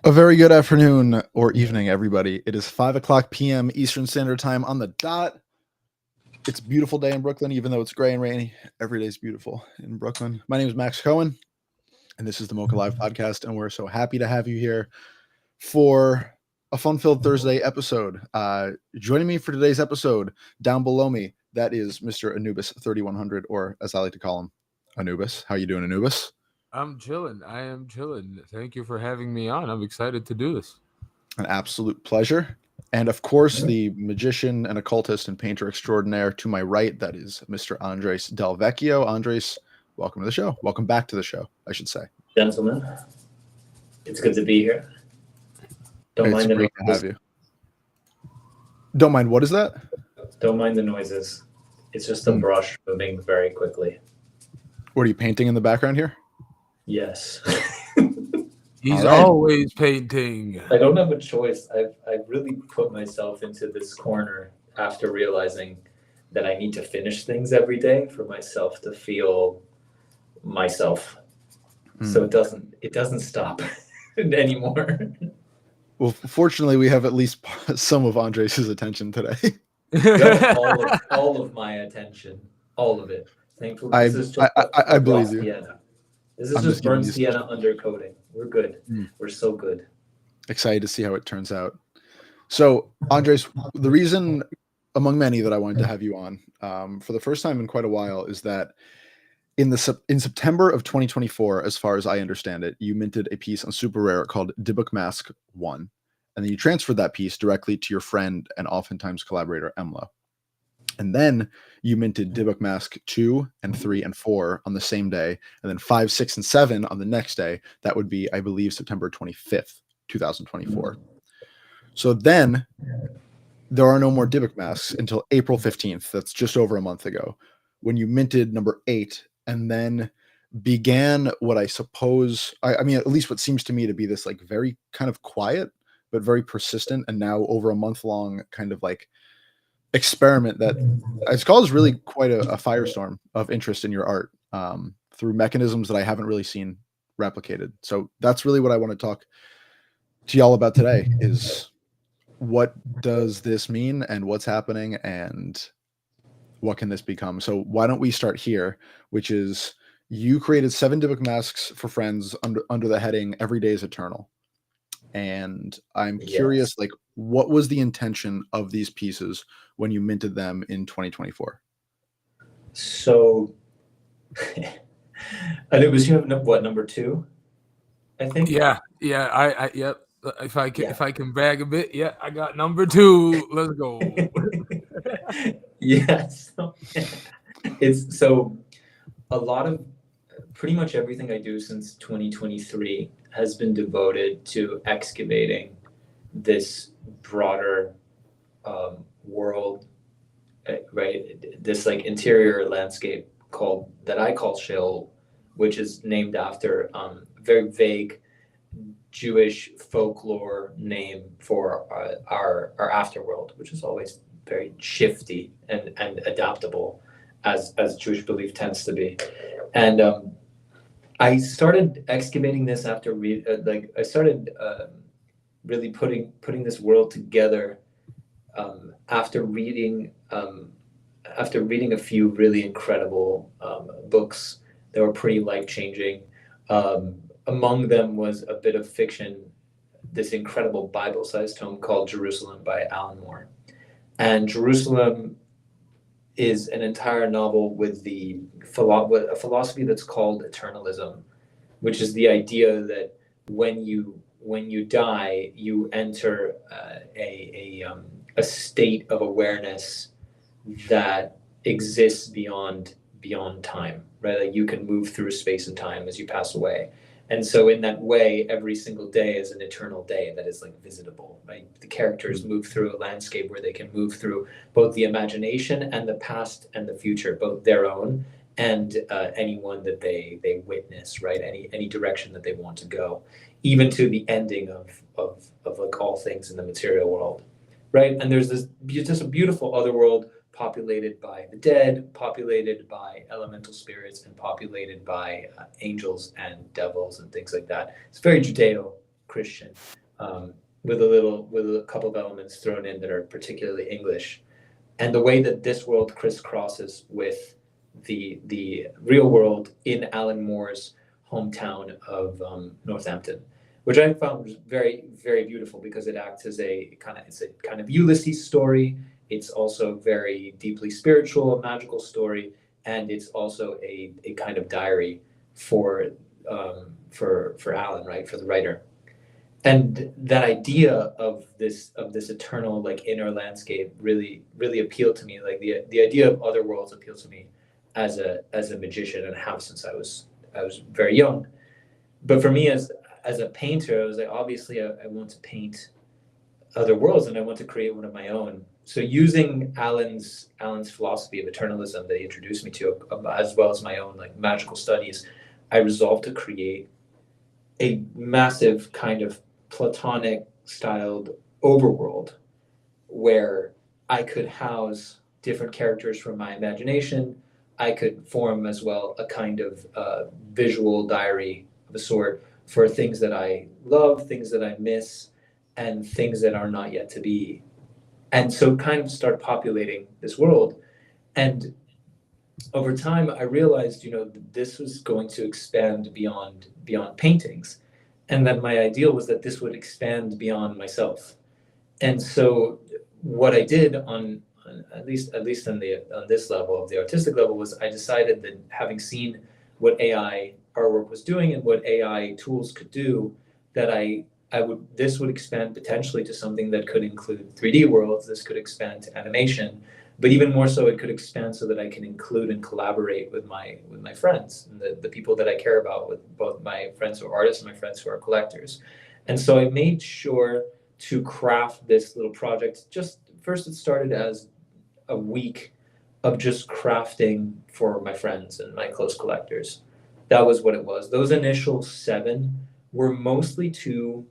A very good afternoon or evening, everybody. It is 5 p.m. Eastern Standard Time on the dot. It's a beautiful day in Brooklyn, even though it's gray and rainy. Every day is beautiful in Brooklyn. My name is Max Cohen, and this is the MOCA Live podcast, and we're so happy to have you here for a fun-filled Thursday episode. Joining me for today's episode, down below me, that is Mr. Anubis 3100, or as I like to call him, Anubis. How you doing, Anubis? I'm chilling. I am chilling. Thank you for having me on. I'm excited to do this. An absolute pleasure. And of course, the magician and occultist and painter extraordinaire to my right, that is Mr. Andres Del Vecchio. Andres, welcome to the show. Welcome back to the show, I should say. Gentlemen, it's good to be here. Don't mind the noises. To have you. Don't mind, what is that? Don't mind the noises. It's just a brush moving very quickly. What are you painting in the background here? Yes. He's always painting. I don't have a choice. I've really put myself into this corner after realizing that I need to finish things every day for myself to feel myself. So it doesn't stop anymore. Well, fortunately, we have at least some of Andres' attention today. all of my attention, all of it. Thankfully, I believe you. Sienna. This is just burnt sienna undercoating. We're good. We're so good. Excited to see how it turns out. So, Andres, the reason among many that I wanted to have you on for the first time in quite a while is that in September of 2024, as far as I understand it, you minted a piece on Super Rare called Dybbuk Mask 1, and then you transferred that piece directly to your friend and oftentimes collaborator Emla. And then you minted Dybbuk Mask 2 and 3 and 4 on the same day, and then 5, 6, and 7 on the next day. That would be, I believe, September 25th, 2024. So then there are no more Dybbuk Masks until April 15th. That's just over a month ago, when you minted number 8, and then began what I suppose, I mean, at least what seems to me to be this like very kind of quiet, but very persistent, and now over a month long kind of like experiment that it's called really quite a firestorm of interest in your art through mechanisms that I haven't really seen replicated. So that's really what I want to talk to y'all about today, is what does this mean and what's happening and what can this become? So why don't we start here, which is you created 7 Dybbuk masks for friends under the heading Every Day is Eternal. And I'm curious, like, what was the intention of these pieces when you minted them in 2024? So, and it was, you have what, number 2, I think? Yeah. Yep. If I can brag a bit, I got number 2. Let's go. Yes. It's so a lot of pretty much everything I do since 2023 has been devoted to excavating this broader world, right? This like interior landscape that I call Sheol, which is named after very vague Jewish folklore name for our afterworld, which is always very shifty and adaptable, as Jewish belief tends to be. And I started excavating this after I started really putting this world together after reading a few really incredible books that were pretty life-changing. Among them was a bit of fiction, this incredible Bible-sized tome called Jerusalem by Alan Moore. And Jerusalem is an entire novel with a philosophy that's called eternalism, which is the idea that when you die, you enter a state of awareness that exists beyond time, right? Like you can move through space and time as you pass away. And so in that way, every single day is an eternal day that is like visitable, right? The characters move through a landscape where they can move through both the imagination and the past and the future, both their own and anyone that they witness, right? Any direction that they want to go, even to the ending of like all things in the material world, right? And there's this just a beautiful other world populated by the dead, populated by elemental spirits, and populated by angels and devils and things like that. It's very Judeo-Christian, with a couple of elements thrown in that are particularly English. And the way that this world crisscrosses with the real world in Alan Moore's hometown of Northampton, which I found was very, very beautiful because it acts as a kind of Ulysses story. It's also very deeply spiritual, magical story, and it's also a kind of diary for Alan, right, for the writer. And that idea of this eternal like inner landscape really appealed to me. Like the idea of other worlds appealed to me as a magician, and have since I was very young. But for me as a painter, I was like, obviously I want to paint other worlds and I want to create one of my own. So using Alan's philosophy of eternalism that he introduced me to, as well as my own like magical studies, I resolved to create a massive kind of Platonic styled overworld where I could house different characters from my imagination. I could form as well a kind of visual diary of a sort for things that I love, things that I miss, and things that are not yet to be. And so kind of start populating this world. And over time, I realized, that this was going to expand beyond paintings. And that my ideal was that this would expand beyond myself. And so what I did on at least on this level of the artistic level was I decided that having seen what AI artwork was doing and what AI tools could do, that this would expand potentially to something that could include 3D worlds. This could expand to animation, but even more so, it could expand so that I can include and collaborate with my friends and the people that I care about, with both my friends who are artists and my friends who are collectors. And so I made sure to craft this little project. Just first, it started as a week of just crafting for my friends and my close collectors. That was what it was. Those initial 7 were mostly to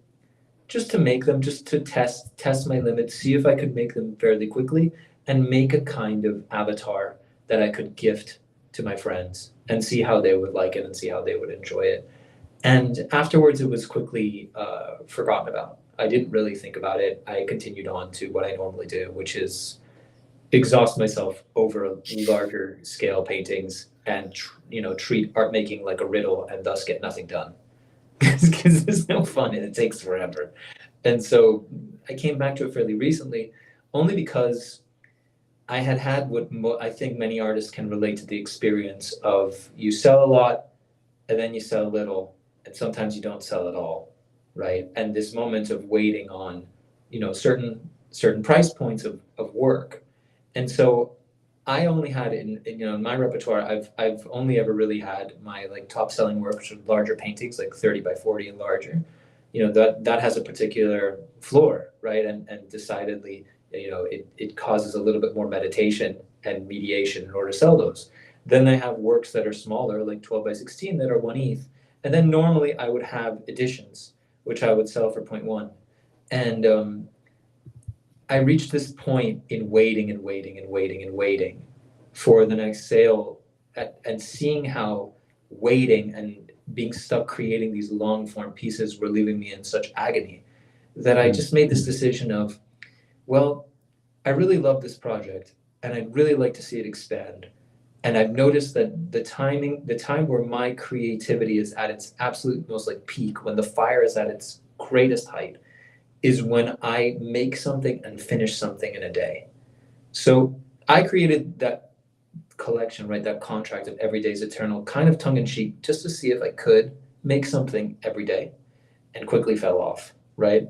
make them, just to test my limits, see if I could make them fairly quickly, and make a kind of avatar that I could gift to my friends and see how they would like it and see how they would enjoy it. And afterwards, it was quickly forgotten about. I didn't really think about it. I continued on to what I normally do, which is exhaust myself over larger scale paintings and treat art making like a riddle and thus get nothing done. Because there's no fun and it takes forever. And so I came back to it fairly recently, only because I had what I think many artists can relate to, the experience of you sell a lot and then you sell a little, and sometimes you don't sell at all, right? And this moment of waiting on, certain price points of work. And so I only had in my repertoire, I've only ever really had my like top selling work, which are larger paintings, like 30 by 40 and larger. That has a particular floor, right? And decidedly, it causes a little bit more meditation and mediation in order to sell those. Then I have works that are smaller, like 12 by 16, that are 1 ETH. And then normally I would have editions, which I would sell for 0.1. And I reached this point in waiting for the next sale, and seeing how waiting and being stuck creating these long form pieces were leaving me in such agony, that I just made this decision of, well, I really love this project and I'd really like to see it expand. And I've noticed that the time where my creativity is at its absolute most like peak, when the fire is at its greatest height, is when I make something and finish something in a day. So I created that collection, right? That contract of Every Day's Eternal, kind of tongue in cheek, just to see if I could make something every day, and quickly fell off, right?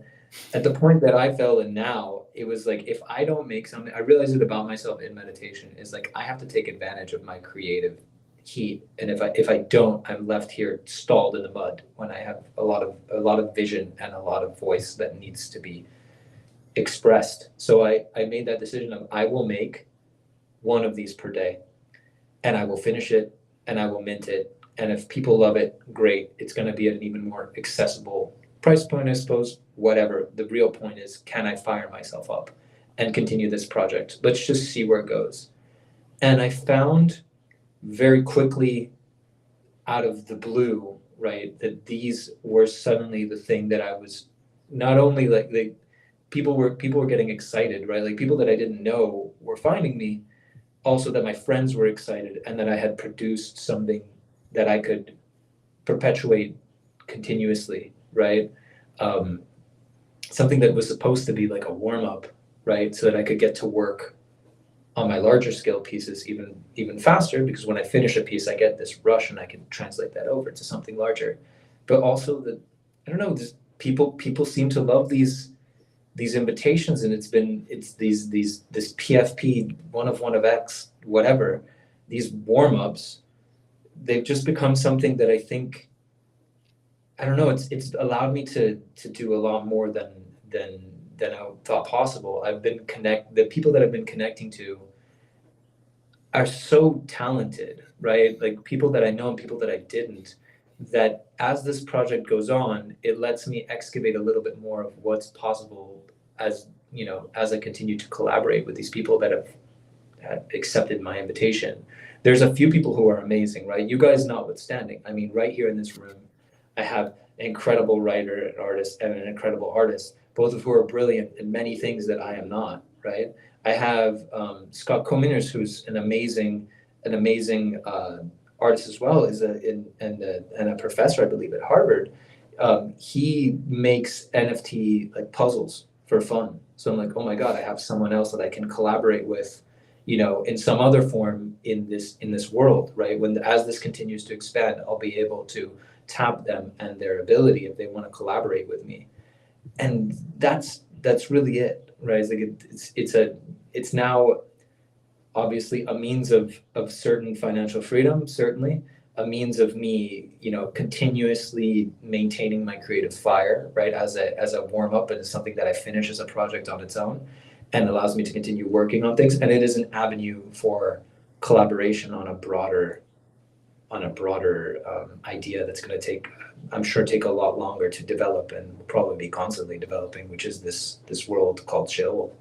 At the point that I fell in now, it was like, if I don't make something, I realized it about myself in meditation, is like, I have to take advantage of my creative heat. And if I don't, I'm left here stalled in the mud when I have a lot of vision and a lot of voice that needs to be expressed. So I made that decision of I will make one of these per day, and I will finish it, and I will mint it. And if people love it, great. It's going to be at an even more accessible price point, I suppose. Whatever. The real point is, can I fire myself up and continue this project? Let's just see where it goes. And I found very quickly, out of the blue, right, that these were suddenly the thing that I was not only like people were getting excited, right? Like people that I didn't know were finding me, also that my friends were excited, and that I had produced something that I could perpetuate continuously, right? Something that was supposed to be like a warm up, right? So that I could get to work on my larger scale pieces even faster, because when I finish a piece, I get this rush and I can translate that over to something larger. But also that, I don't know, just people seem to love these invitations, and it's this PFP one of X, whatever, these warm-ups, they've just become something that I think, I don't know, it's allowed me to do a lot more than I thought possible. The people that I've been connecting to are so talented, right? Like people that I know and people that I didn't, that as this project goes on, it lets me excavate a little bit more of what's possible as, you know, as I continue to collaborate with these people that have accepted my invitation. There's a few people who are amazing, right? You guys notwithstanding. I mean, right here in this room, I have an incredible writer and artist and an incredible artist, both of who are brilliant in many things that I am not, right? I have Scott Cominers, who's an amazing artist as well, and a professor, I believe, at Harvard. He makes NFT like puzzles for fun. So I'm like, oh my God, I have someone else that I can collaborate with, you know, in some other form in this world, right? As this continues to expand, I'll be able to tap them and their ability if they want to collaborate with me. And that's really it, right? It's like it's now obviously a means of certain financial freedom, certainly a means of me, you know, continuously maintaining my creative fire, right, as a warm up, and something that I finish as a project on its own, and allows me to continue working on things. And it is an avenue for collaboration on a broader idea that's going to take, I'm sure, take a lot longer to develop, and will probably be constantly developing, which is this world called chill.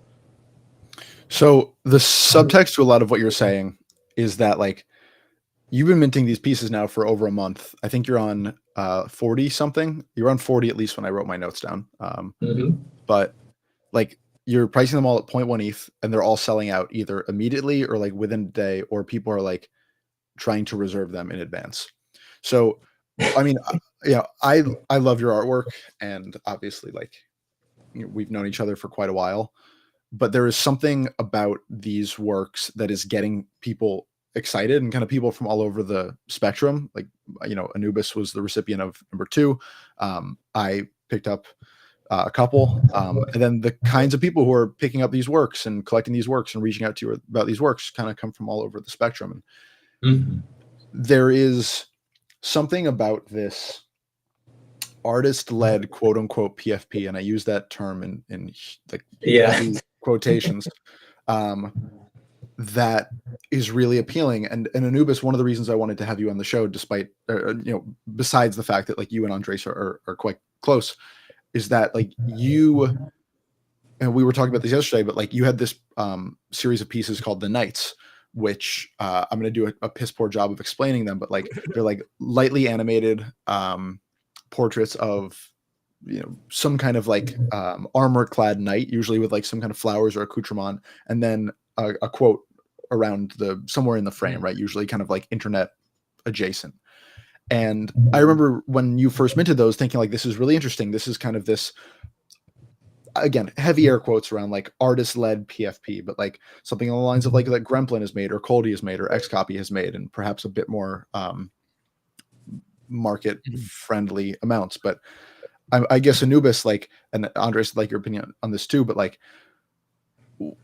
So the subtext to a lot of what you're saying is that, like, you've been minting these pieces now for over a month. I think you're on 40 something. You're on 40 at least when I wrote my notes down. But like, you're pricing them all at 0.1 ETH, and they're all selling out either immediately or like within a day, or people are like trying to reserve them in advance. So, I mean, yeah, I love your artwork, and obviously, like, you know, we've known each other for quite a while, but there is something about these works that is getting people excited, and kind of people from all over the spectrum. Like, you know, Anubis was the recipient of number 2. I picked up a couple, and then the kinds of people who are picking up these works and collecting these works and reaching out to you about these works kind of come from all over the spectrum. And there is something about this artist-led quote unquote PFP, and I use that term in like heavy quotations, that is really appealing. And Anubis, one of the reasons I wanted to have you on the show, despite you know, besides the fact that like you and Andres are quite close, is that like you, and we were talking about this yesterday, but like you had this series of pieces called The Knights, which I'm going to do a piss poor job of explaining them, but like they're like lightly animated portraits of, you know, some kind of like armor clad knight, usually with like some kind of flowers or accoutrement, and then a quote around somewhere in the frame, right? Usually kind of like internet adjacent. And I remember when you first minted those, thinking like, this is really interesting. This is kind of this, again, heavy air quotes around like artist-led PFP, but like something along the lines of like that Gremplin has made, or Coldy has made, or Xcopy has made, and perhaps a bit more market-friendly amounts. But I guess Anubis, like, and Andres, like your opinion on this too, but like,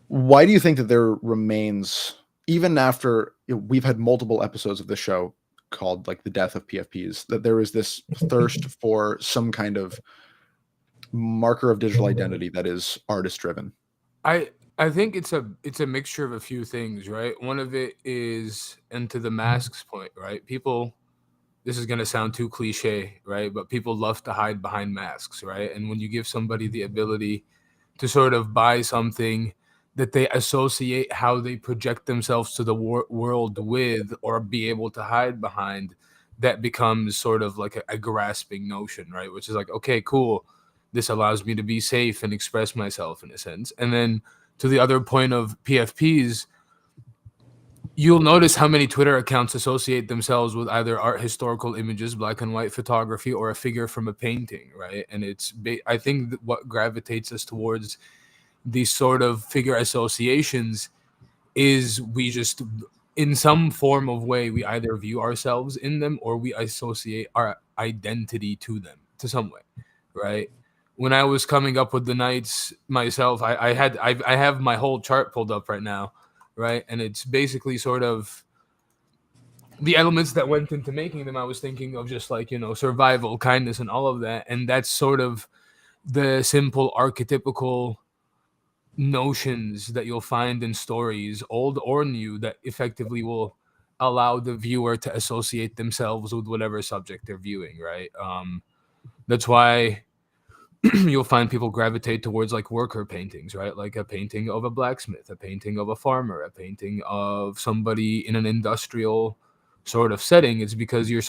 why do you think that there remains, even after we've had multiple episodes of the show called like the death of PFPs, that there is this thirst for some kind of marker of digital identity that is artist driven. I think it's a mixture of a few things, right? One of it is, and to the masks point, right? People, this is gonna sound too cliche, right? But people love to hide behind masks, right? And when you give somebody the ability to sort of buy something that they associate how they project themselves to the world with, or be able to hide behind, that becomes sort of like a grasping notion, right? Which is like, okay, cool. This allows me to be safe and express myself in a sense. And then to the other point of PFPs, you'll notice how many Twitter accounts associate themselves with either art historical images, black and white photography, or a figure from a painting, right? And it's, I think that what gravitates us towards these sort of figure associations is we just, in some form of way, we either view ourselves in them or we associate our identity to them to some way, right? When I was coming up with the nights myself, I have my whole chart pulled up right now, right? And it's basically sort of the elements that went into making them. I was thinking of just like, survival, kindness, and all of that. And that's sort of the simple archetypical notions that you'll find in stories, old or new, that effectively will allow the viewer to associate themselves with whatever subject they're viewing, right? That's why you'll find people gravitate towards like worker paintings, right? Like a painting of a blacksmith, a painting of a farmer, a painting of somebody in an industrial sort of setting. It's because you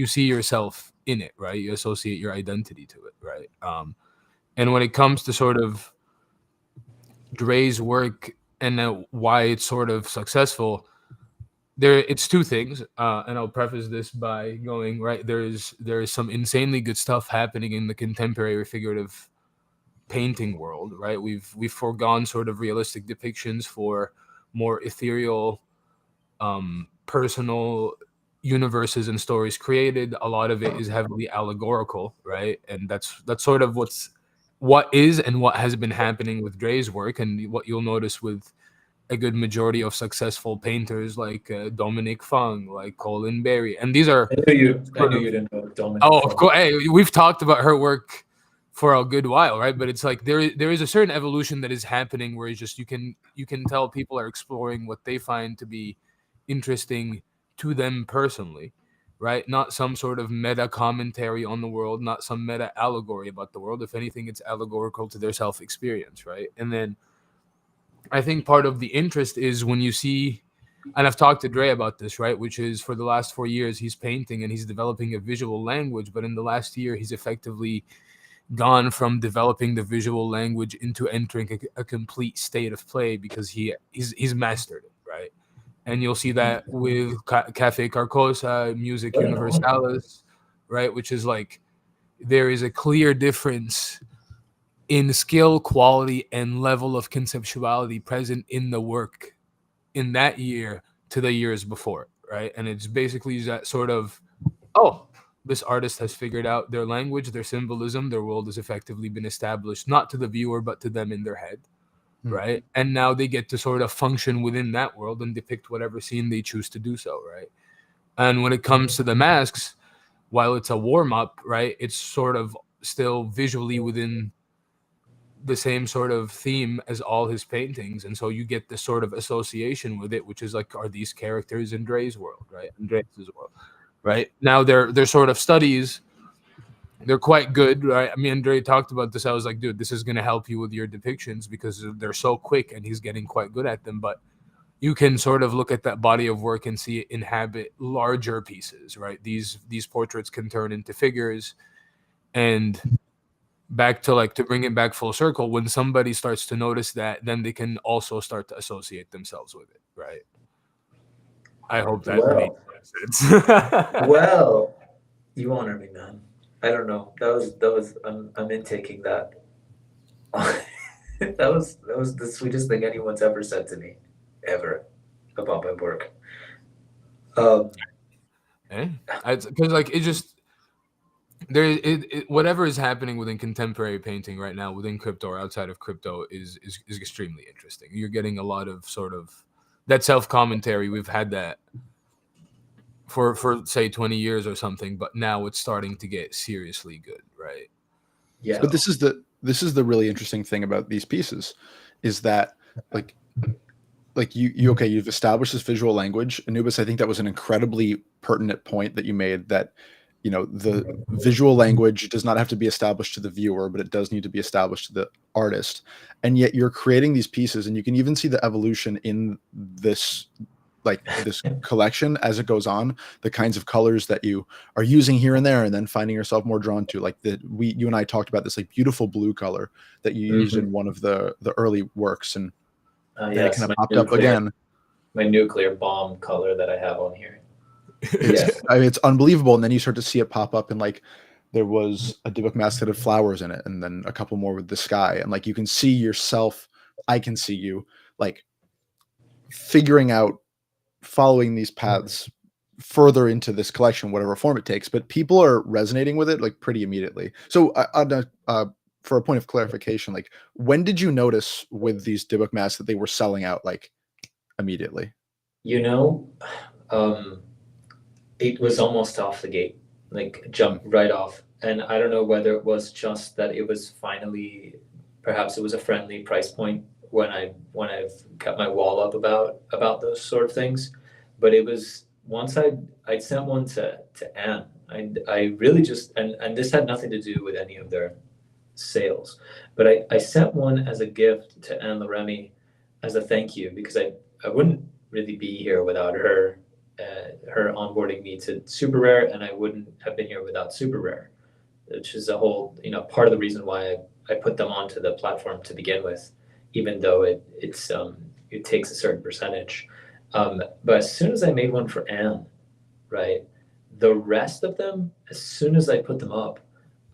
see yourself in it, right? You associate your identity to it, right? And when it comes to sort of Dre's work and why it's sort of successful, it's two things, and I'll preface this by going, right, there is some insanely good stuff happening in the contemporary figurative painting world, right? We've foregone sort of realistic depictions for more ethereal, personal universes and stories created. A lot of it is heavily allegorical, right? And that's sort of what is and what has been happening with Dre's work, and what you'll notice with a good majority of successful painters like Dominic Fung, like Colin Berry. And these are... I knew you didn't know Dominic Oh, Fung. of course. Hey, we've talked about her work for a good while, right? But it's like there is a certain evolution that is happening where it's just you can tell people are exploring what they find to be interesting to them personally, right? Not some sort of meta commentary on the world, not some meta allegory about the world. If anything, it's allegorical to their self-experience, right? And then I think part of the interest is when you see, and I've talked to Dre about this, right? Which is for the last 4 years, he's painting and he's developing a visual language. But in the last year, he's effectively gone from developing the visual language into entering a complete state of play because he's mastered it, right? And you'll see that with Cafe Carcosa, Music Universalis, right? Which is like, there is a clear difference in skill, quality, and level of conceptuality present in the work in that year to the years before, right? And it's basically that sort of, oh, this artist has figured out their language, their symbolism, their world has effectively been established, not to the viewer, but to them in their head, right? And now they get to sort of function within that world and depict whatever scene they choose to do so, right? And when it comes to the masks, while it's a warm-up, right, it's sort of still visually within the same sort of theme as all his paintings, and so you get this sort of association with it, which is like, are these characters in Dre's world, right? In Dre's world, right? Now they're sort of studies, they're quite good, right? I mean, Dre talked about this. I was like, dude, this is going to help you with your depictions because they're so quick, and he's getting quite good at them. But you can sort of look at that body of work and see it inhabit larger pieces, right? These portraits can turn into figures, and back to like, to bring it back full circle, when somebody starts to notice that, then they can also start to associate themselves with it, right? I hope that made sense. Well, you honor me, man. I don't know. That was I'm intaking that. that was the sweetest thing anyone's ever said to me, ever, about my work. Because like it just whatever is happening within contemporary painting right now, within crypto or outside of crypto, is extremely interesting. You're getting a lot of sort of that self-commentary, we've had that for say 20 years or something, but now it's starting to get seriously good, right? Yeah. But this is the really interesting thing about these pieces, is that like okay, you've established this visual language. Anubis, I think that was an incredibly pertinent point that you made, that the visual language does not have to be established to the viewer, but it does need to be established to the artist. And yet you're creating these pieces, and you can even see the evolution in this collection as it goes on, the kinds of colors that you are using here and there, and then finding yourself more drawn to, like you and I talked about this like beautiful blue color that you used in one of the early works, and then it kind of popped up again. My nuclear bomb color that I have on here. It's unbelievable. And then you start to see it pop up, and like there was a Dybbuk mask that had flowers in it, and then a couple more with the sky, and like you can see yourself, I can see you like figuring out, following these paths further into this collection, whatever form it takes. But people are resonating with it like pretty immediately. So for a point of clarification, like when did you notice with these Dybbuk masks that they were selling out like immediately? It was almost off the gate, like jumped right off. And I don't know whether it was just that it was finally, perhaps it was a friendly price point when I've kept my wall up about those sort of things. But it was once I'd sent one to Anne. I really just, and this had nothing to do with any of their sales, but I sent one as a gift to Anne Laremy as a thank you, because I wouldn't really be here without her onboarding me to Super Rare, and I wouldn't have been here without Super Rare, which is a whole, part of the reason why I put them onto the platform to begin with, even though it takes a certain percentage. But as soon as I made one for Anne, right, the rest of them, as soon as I put them up,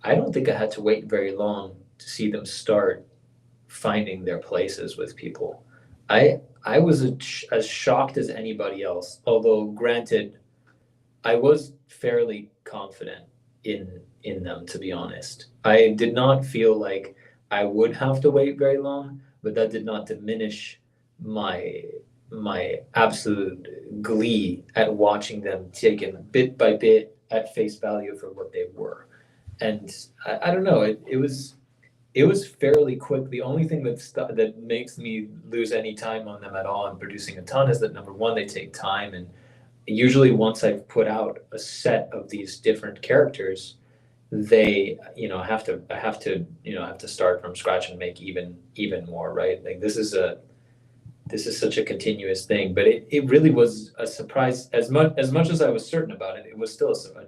I don't think I had to wait very long to see them start finding their places with people. I was as shocked as anybody else, although granted, I was fairly confident in them, to be honest. I did not feel like I would have to wait very long, but that did not diminish my absolute glee at watching them taken bit by bit at face value for what they were. And I don't know, it was fairly quick. The only thing that makes me lose any time on them at all in producing a ton is that, number one, they take time, and usually once I've put out a set of these different characters, they I have to start from scratch and make even more, right? Like this is such a continuous thing, but it really was a surprise. As much as I was certain about it, it was still a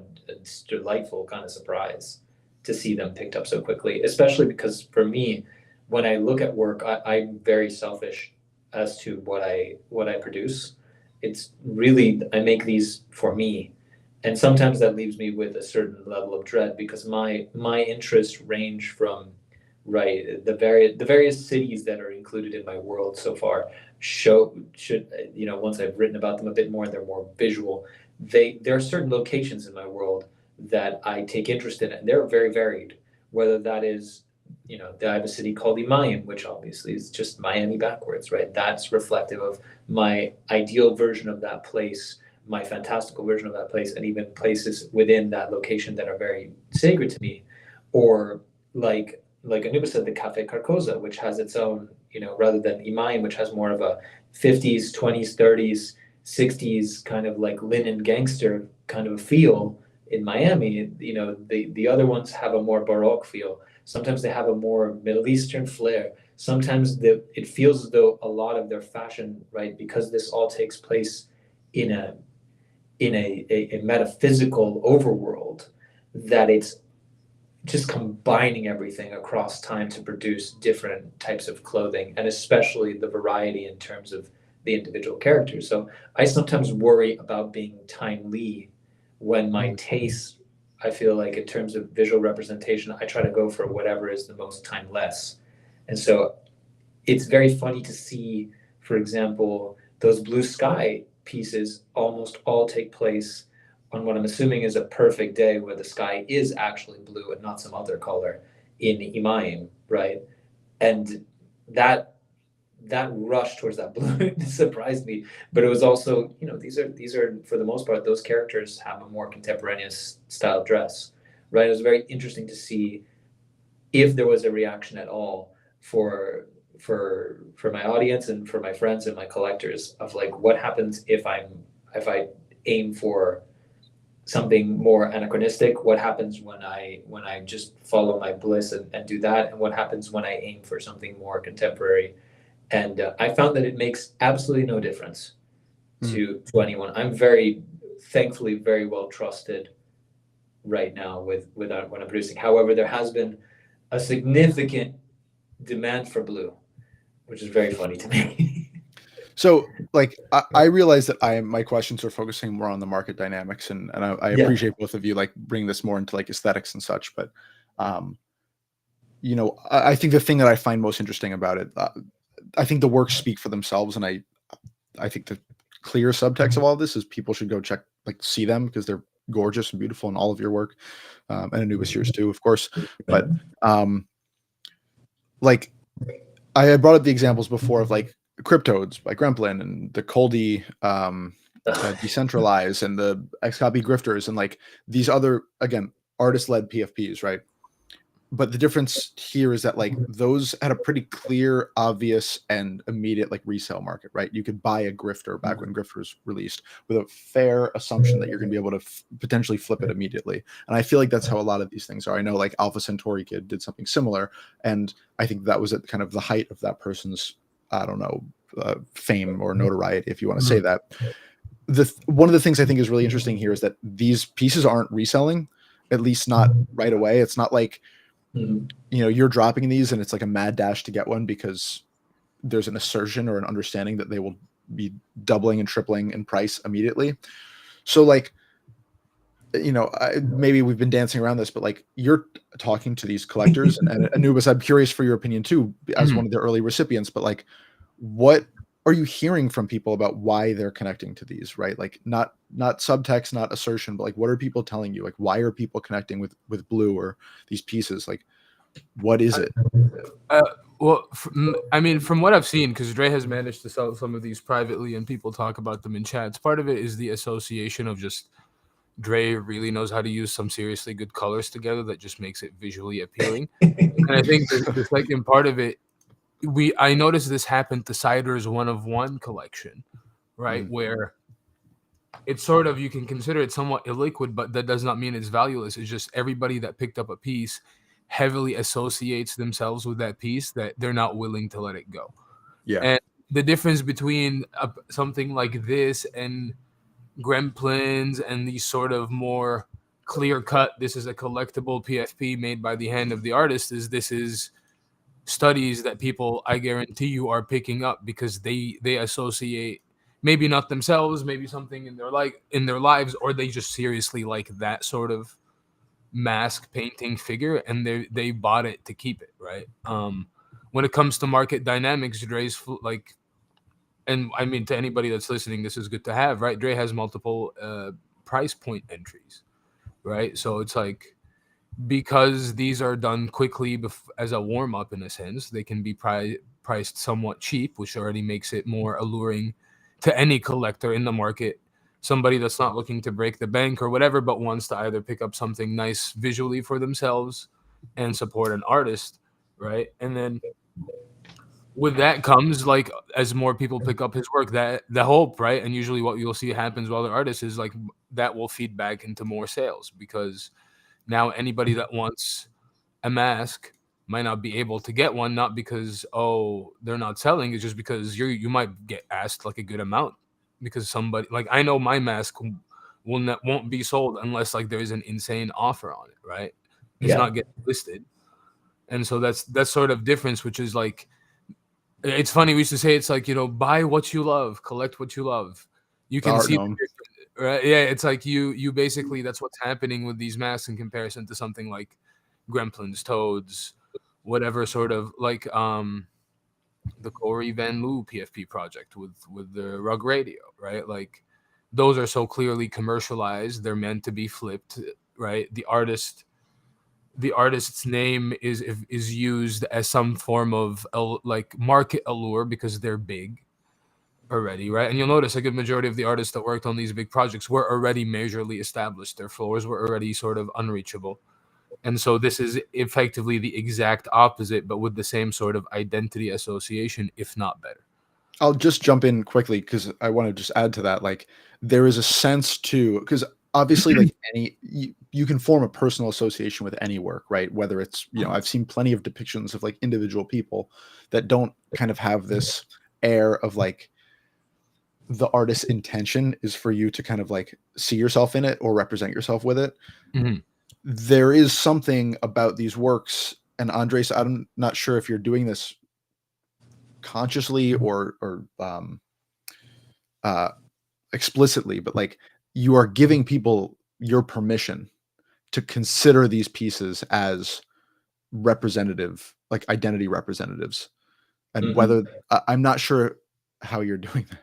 delightful kind of surprise to see them picked up so quickly, especially because for me, when I look at work, I'm very selfish as to what I produce. It's really, I make these for me. And sometimes that leaves me with a certain level of dread, because my interests range from, right, the various cities that are included in my world so far once I've written about them a bit more, they're more visual. There are certain locations in my world that I take interest in, and they're very varied. Whether that is, I have a city called Imayim, which obviously is just Miami backwards, right? That's reflective of my ideal version of that place, my fantastical version of that place, and even places within that location that are very sacred to me. Or like Anubis said, the Cafe Carcosa, which has its own, rather than Imayim, which has more of a 50s, 20s, 30s, 60s kind of like linen gangster kind of feel. In Miami, the other ones have a more Baroque feel. Sometimes they have a more Middle Eastern flair. Sometimes it feels as though a lot of their fashion, right, because this all takes place in a metaphysical overworld, that it's just combining everything across time to produce different types of clothing, and especially the variety in terms of the individual characters. So I sometimes worry about being timely when my tastes, I feel like in terms of visual representation, I try to go for whatever is the most timeless. And so it's very funny to see, for example, those blue sky pieces almost all take place on what I'm assuming is a perfect day where the sky is actually blue and not some other color in Imayim, right? And that that rush towards that blue surprised me. But it was also, these are for the most part, those characters have a more contemporaneous style dress, right? It was very interesting to see if there was a reaction at all for my audience and for my friends and my collectors of like what happens if I aim for something more anachronistic, what happens when I just follow my bliss and do that, and what happens when I aim for something more contemporary. And I found that it makes absolutely no difference to anyone. I'm very thankfully very well trusted right now with when I'm producing. However, there has been a significant demand for blue, which is very funny to me. So, like, I realize that my questions are focusing more on the market dynamics, and I Yeah. appreciate both of you like bringing this more into like aesthetics and such. But, I think the thing that I find most interesting about it, I think the works speak for themselves, and I think the clear subtext of all of this is people should go see them because they're gorgeous and beautiful in all of your work, and Anubis yours too, of course. But like I had brought up the examples before of like Cryptodes by Gremplin and the Coldy Decentralize and the XCOPY Grifters and like these other, again, artist-led PFPs, right? But the difference here is that like those had a pretty clear, obvious, and immediate like resale market, right? You could buy a Grifter back when Grifter was released with a fair assumption that you're going to be able to potentially flip it immediately. And I feel like that's how a lot of these things are. I know like Alpha Centauri Kid did something similar, and I think that was at kind of the height of that person's, I don't know, fame or notoriety, if you want to say that. One of the things I think is really interesting here is that these pieces aren't reselling, at least not right away. It's not like you're dropping these and it's like a mad dash to get one because there's an assertion or an understanding that they will be doubling and tripling in price immediately. So like, maybe we've been dancing around this, but like you're talking to these collectors and Anubis, I'm curious for your opinion too, as one of the early recipients, but like, what are you hearing from people about why they're connecting to these, right? Like not subtext, not assertion, but like, what are people telling you? Like, why are people connecting with blue or these pieces? Like, what is it? Well, I mean, from what I've seen, because Dre has managed to sell some of these privately and people talk about them in chats, part of it is the association of just Dre really knows how to use some seriously good colors together that just makes it visually appealing. And I think the second part of it, I noticed this happened to Cider's One of One collection, right? Where it's sort of, you can consider it somewhat illiquid, but that does not mean it's valueless. It's just everybody that picked up a piece heavily associates themselves with that piece that they're not willing to let it go. Yeah. And the difference between something like this and Gremplins and these sort of more clear cut, this is a collectible PFP made by the hand of the artist, is this is studies that people, I guarantee you, are picking up because they they maybe not themselves, maybe something in their lives, or they just seriously like that sort of mask painting figure, and they bought it to keep it, right? When it comes to market dynamics, Dre's like, and I mean, to anybody that's listening, this is good to have, right? Dre has multiple price point entries, right? So it's like, because these are done quickly as a warm-up in a sense, they can be priced somewhat cheap, which already makes it more alluring to any collector in the market, somebody that's not looking to break the bank or whatever, but wants to either pick up something nice visually for themselves and support an artist, right? And then with that comes, like, as more people pick up his work, that the hope, right? And usually what you'll see happens while the artist is like, that will feed back into more sales, because now anybody that wants a mask might not be able to get one, not because, oh, they're not selling. It's just because you might get asked like a good amount, because somebody, like, I know my mask won't be sold unless like there's an insane offer on it, right? It's not getting listed. And so that's sort of difference, which is like, it's funny, we used to say, it's like, buy what you love, collect what you love. You can see, right? Yeah, it's like you basically, that's what's happening with these masks in comparison to something like Gremplins, Toads, whatever, sort of like the Corey Van Loo PFP project with the Rug Radio, right? Like, those are so clearly commercialized, they're meant to be flipped, right? The artist the artist's name is used as some form of like market allure because they're big already, right? And you'll notice a good majority of the artists that worked on these big projects were already majorly established. Their floors were already sort of unreachable. And so this is effectively the exact opposite, but with the same sort of identity association, if not better. I'll just jump in quickly because I want to just add to that. Like, there is a sense too, because obviously, like you can form a personal association with any work, right? Whether it's, I've seen plenty of depictions of like individual people that don't kind of have this air of like the artist's intention is for you to kind of like see yourself in it or represent yourself with it. Mm-hmm. There is something about these works, and Andres, I'm not sure if you're doing this consciously or explicitly, but like you are giving people your permission to consider these pieces as representative, like identity representatives. And whether I'm not sure how you're doing that.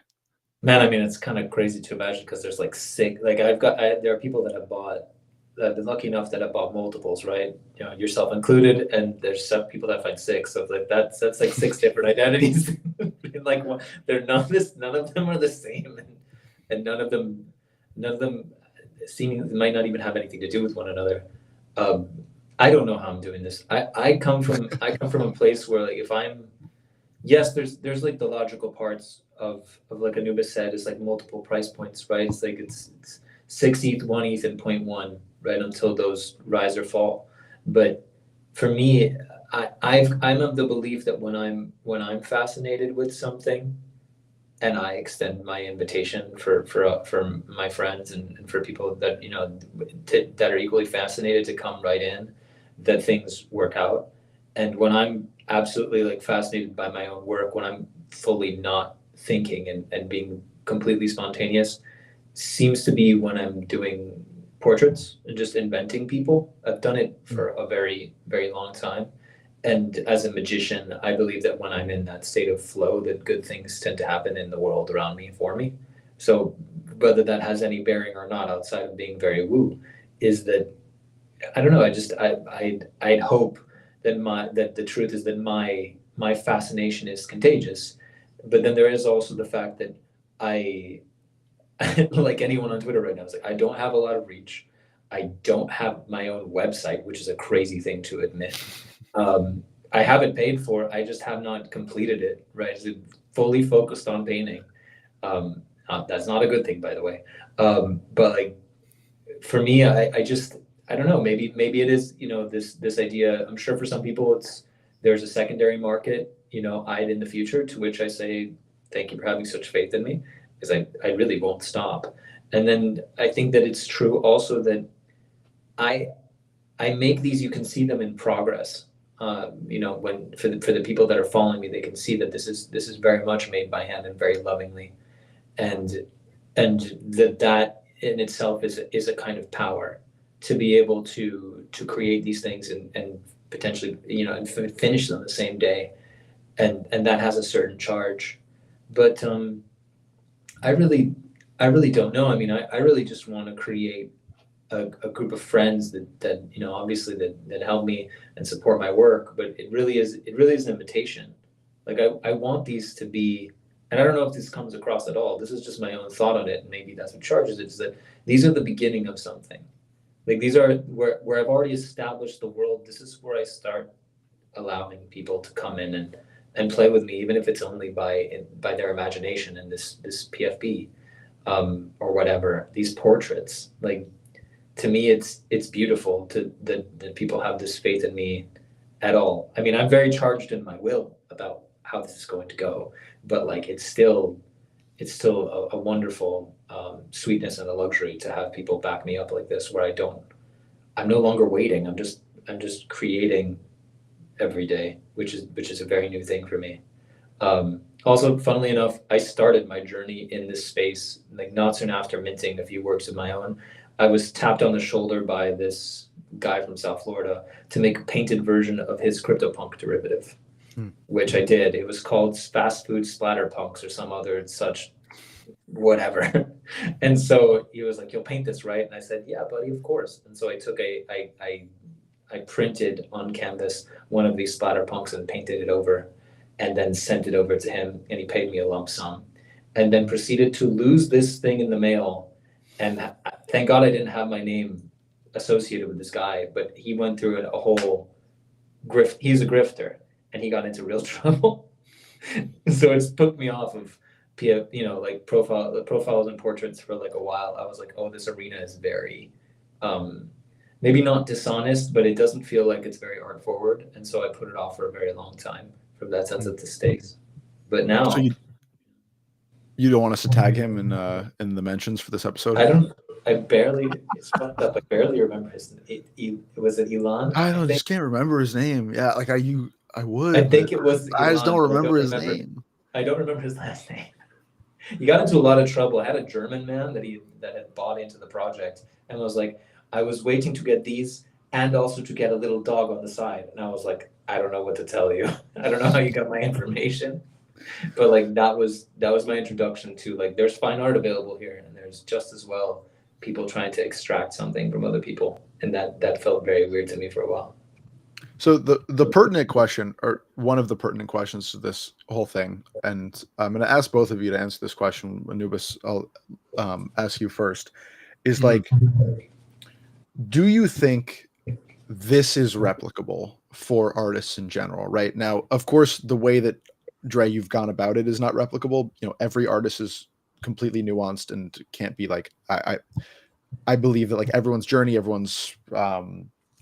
Man, I mean, it's kind of crazy to imagine because there's like six, like there are people that have been lucky enough that have bought multiples, right? Yourself included, and there's some people that find six. So like that's like six different identities. Like none of them are the same, and none of them seemingly might not even have anything to do with one another. I don't know how I'm doing this. I come from a place where like yes, there's like the logical parts of like Anubis said, it's like multiple price points, right? It's like it's 6 ETH, 1 ETH, and 0.1, right, until those rise or fall. But for me, I'm of the belief that when I'm fascinated with something, and I extend my invitation for my friends and for people that that are equally fascinated to come right in, that things work out. And when I'm absolutely like fascinated by my own work, when I'm fully not thinking and being completely spontaneous, seems to be when I'm doing portraits and just inventing people. I've done it for a very, very long time. And as a magician, I believe that when I'm in that state of flow, that good things tend to happen in the world around me for me. So whether that has any bearing or not, outside of being very woo, is that I don't know. I'd hope that the truth is that my fascination is contagious, but then there is also the fact that I like anyone on Twitter right now, is like I don't have a lot of reach. I don't have my own website, which is a crazy thing to admit. I haven't paid for it. I just have not completed it. Right, it's fully focused on painting. That's not a good thing, by the way. But like for me, I don't know. Maybe it is this idea. I'm sure for some people there's a secondary market eyed in the future. To which I say thank you for having such faith in me, because I really won't stop. And then I think that it's true also that I make these. You can see them in progress. When for the people that are following me, they can see that this is very much made by hand and very lovingly, and that in itself is a kind of power to be able to create these things and potentially and finish them the same day, and that has a certain charge. But I really don't know. I mean, I really just want to create a group of friends that obviously that help me and support my work, but it really is an invitation. Like I want these to be, and I don't know if this comes across at all, this is just my own thought on it, and maybe that's what charges it, is that these are the beginning of something. Like these are where I've already established the world. This is where I start allowing people to come in and play with me, even if it's only by their imagination and this PFP or whatever, these portraits. Like, to me, it's beautiful that people have this faith in me at all. I mean, I'm very charged in my will about how this is going to go, but like it's still a wonderful sweetness and a luxury to have people back me up like this, where I'm no longer waiting. I'm just creating every day, which is a very new thing for me. Also, funnily enough, I started my journey in this space like not soon after minting a few works of my own. I was tapped on the shoulder by this guy from South Florida to make a painted version of his CryptoPunk derivative, which I did. It was called Fast Food Splatter Punks or some other such whatever. And so he was like, "You'll paint this, right?" And I said, "Yeah, buddy, of course." And so I took I I printed on canvas one of these splatterpunks and painted it over, and then sent it over to him, and he paid me a lump sum, and then proceeded to lose this thing in the mail. And thank God I didn't have my name associated with this guy, but he went through a whole grift. He's a grifter, and he got into real trouble. So it's put me off of like profiles and portraits for like a while. I was like, oh, this arena is very maybe not dishonest, but it doesn't feel like it's very art forward, and so I put it off for a very long time from that sense of the stakes. But now, So you don't want us to tag him in the mentions for this episode? It's fucked up. I barely remember his name. Was it Elon? I just can't remember his name. Yeah, like I would. I think it was Elon. I just don't remember his name. I don't remember his last name. He got into a lot of trouble. I had a German man that had bought into the project and was like, I was waiting to get these and also to get a little dog on the side. And I was like, I don't know what to tell you. I don't know how you got my information. But like that was my introduction to like there's fine art available here, and there's just as well people trying to extract something from other people. And that felt very weird to me for a while. So the pertinent question, or one of the pertinent questions to this whole thing, and I'm going to ask both of you to answer this question. Anubis, I'll ask you first, is like, do you think this is replicable for artists in general? Right now, of course, the way that Dre, you've gone about it is not replicable. You know, every artist is completely nuanced and can't be like, I believe that like everyone's journey, everyone's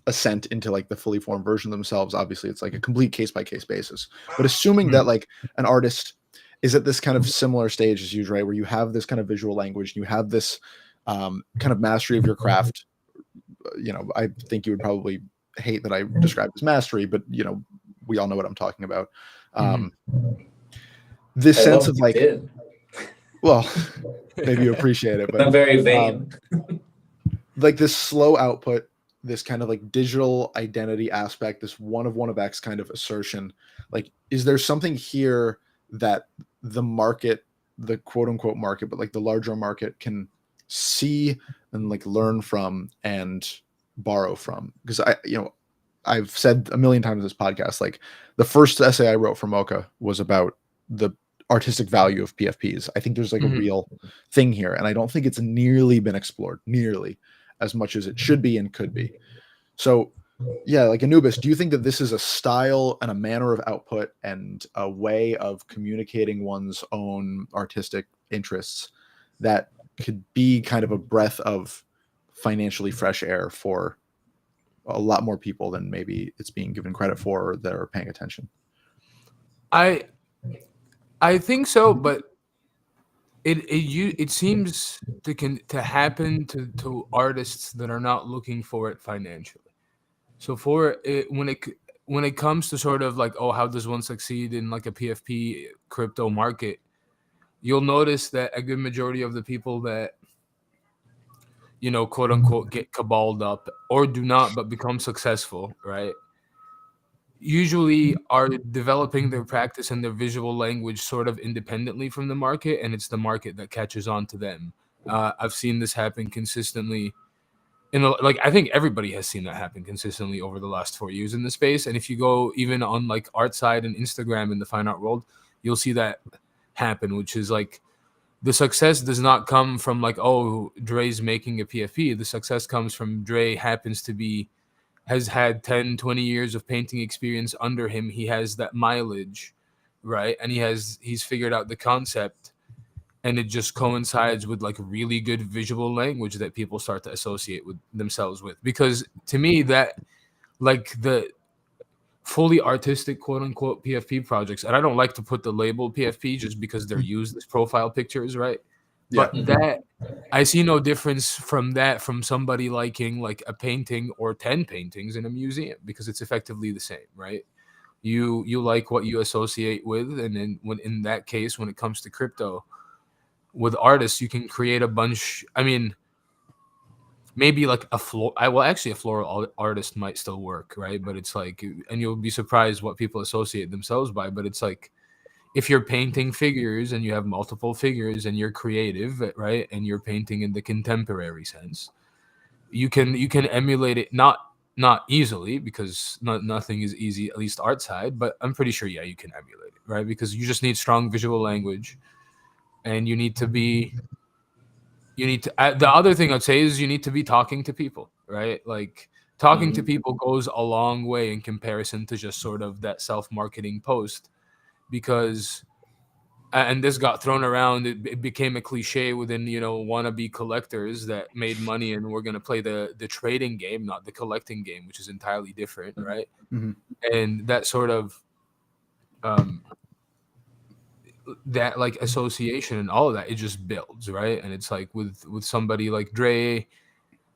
ascent into like the fully formed version of themselves, obviously it's like a complete case by case basis. But assuming that like an artist is at this kind of similar stage as you, Dre, where you have this kind of visual language, you have this kind of mastery of your craft. You know, I think you would probably hate that I describe as mastery, but you know, we all know what I'm talking about. This sense of like, well, maybe you appreciate it, but I'm very vain. Like this slow output, this kind of like digital identity aspect, this one of X kind of assertion. Like, is there something here that the market, the quote unquote market, but like the larger market can see and like learn from and borrow from? Because I've said a million times in this podcast, like the first essay I wrote for MOCA was about the artistic value of PFPs. I think there's like a real thing here, and I don't think it's nearly been explored nearly as much as it should be and could be. So yeah, like Anubis, do you think that this is a style and a manner of output and a way of communicating one's own artistic interests that could be kind of a breath of financially fresh air for a lot more people than maybe it's being given credit for or that are paying attention? I think so, but it seems to happen to artists that are not looking for it financially. So for it, when it comes to sort of like, oh, how does one succeed in like a PFP crypto market, you'll notice that a good majority of the people that, you know, quote unquote, get caballed up or do not, but become successful, right, usually are developing their practice and their visual language sort of independently from the market, and it's the market that catches on to them. I've seen this happen consistently. Like I think everybody has seen that happen consistently over the last 4 years in the space. And if you go even on like art side and Instagram in the fine art world, you'll see that happen, which is like the success does not come from like, oh, Dre's making a PFP. The success comes from Dre has had 10, 20 years of painting experience under him. He has that mileage, right? And he's figured out the concept, and it just coincides with like really good visual language that people start to associate with themselves with. Because to me, that like the fully artistic quote unquote PFP projects, and I don't like to put the label PFP just because they're used as profile pictures, right? Yeah. But that I see no difference from somebody liking like a painting or 10 paintings in a museum, because it's effectively the same, right? You like what you associate with, and then when in that case, when it comes to crypto, with artists, you can create a bunch. I mean, maybe like a floral artist might still work, right? But it's like, and you'll be surprised what people associate themselves by. But it's like, if you're painting figures and you have multiple figures and you're creative, right, and you're painting in the contemporary sense, you can emulate it, not not easily, because nothing is easy, at least art side, but I'm pretty sure, yeah, you can emulate it, right? Because you just need strong visual language, and you need to be, the other thing I'd say is you need to be talking to people, right? Like, talking to people goes a long way in comparison to just sort of that self-marketing post, because and this got thrown around. It became a cliche within, wannabe collectors that made money and were going to play the trading game, not the collecting game, which is entirely different, right? Mhm. And that sort of that like association and all of that, it just builds, right? And it's like with somebody like Dre,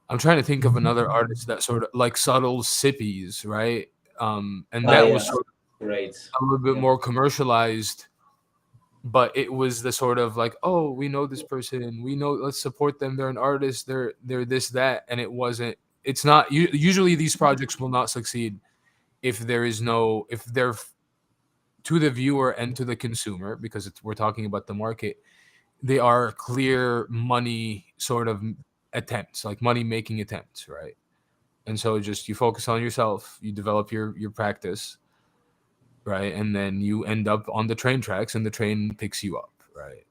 I'm trying to think of another artist that sort of like Subtle Sippies, right? And that was Yeah, sort great. of a little bit Yeah. more commercialized, but it was the sort of like, oh, we know this person, we know, let's support them, they're an artist, they're this, that. And it's not, usually these projects will not succeed if they're to the viewer and to the consumer, because we're talking about the market, they are clear money sort of attempts, like money making attempts, right? And so just you focus on yourself, you develop your practice, right? And then you end up on the train tracks and the train picks you up, right?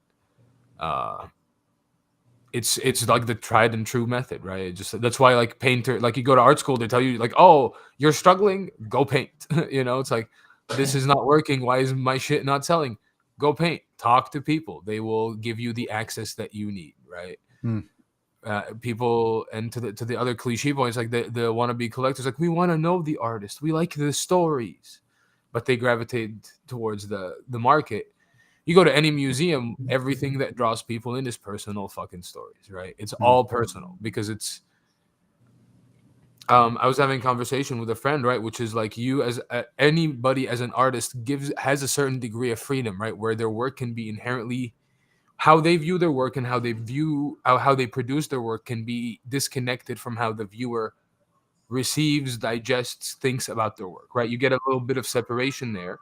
It's like the tried and true method, right? Just that's why, like, painter, like, you go to art school, they tell you like, oh, you're struggling, go paint. It's like, this is not working, why is my shit not selling? Go paint, talk to people, they will give you the access that you need, right? Mm. People, and to the other cliche points, like the wannabe collectors, like, we want to know the artist, we like the stories, but they gravitate towards the market. You go to any museum, everything that draws people in is personal fucking stories, right? It's all personal, because it's I was having a conversation with a friend, right, which is like, you as anybody as an artist has a certain degree of freedom, right, where their work can be inherently, how they view their work and how they produce their work can be disconnected from how the viewer receives, digests, thinks about their work, right? You get a little bit of separation there.